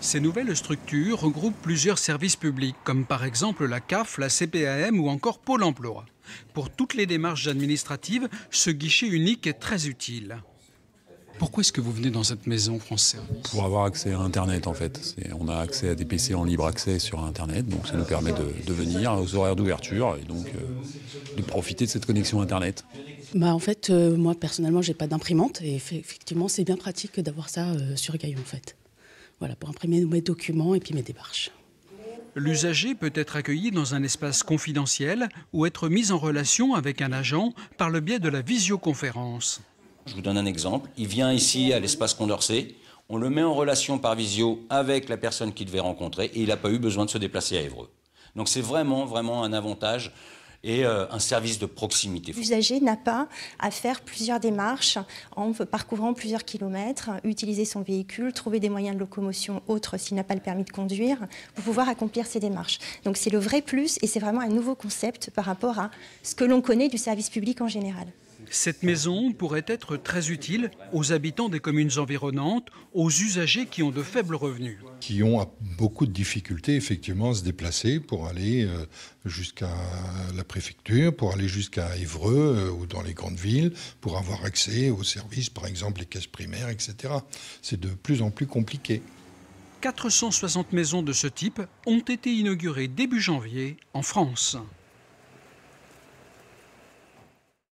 Ces nouvelles structures regroupent plusieurs services publics, comme par exemple la CAF, la CPAM ou encore Pôle emploi. Pour toutes les démarches administratives, ce guichet unique est très utile. Pourquoi est-ce que vous venez dans cette maison France Service? Pour avoir accès à Internet, en fait. On a accès à des PC en libre accès sur Internet, donc ça nous permet de venir aux horaires d'ouverture et donc de profiter de cette connexion Internet. En fait, moi personnellement, j'ai pas d'imprimante et effectivement, c'est bien pratique d'avoir ça sur Gaillon en fait. Voilà, pour imprimer mes documents et puis mes démarches. L'usager peut être accueilli dans un espace confidentiel ou être mis en relation avec un agent par le biais de la visioconférence. Je vous donne un exemple. Il vient ici à l'espace Condorcet. On le met en relation par visio avec la personne qu'il devait rencontrer et il n'a pas eu besoin de se déplacer à Évreux. Donc c'est vraiment un avantage et un service de proximité. L'usager n'a pas à faire plusieurs démarches en parcourant plusieurs kilomètres, utiliser son véhicule, trouver des moyens de locomotion autres s'il n'a pas le permis de conduire pour pouvoir accomplir ces démarches. Donc c'est le vrai plus et c'est vraiment un nouveau concept par rapport à ce que l'on connaît du service public en général. Cette maison pourrait être très utile aux habitants des communes environnantes, aux usagers qui ont de faibles revenus. Qui ont beaucoup de difficultés effectivement à se déplacer pour aller jusqu'à la préfecture, pour aller jusqu'à Évreux ou dans les grandes villes, pour avoir accès aux services, par exemple les caisses primaires, etc. C'est de plus en plus compliqué. 460 maisons de ce type ont été inaugurées début janvier en France.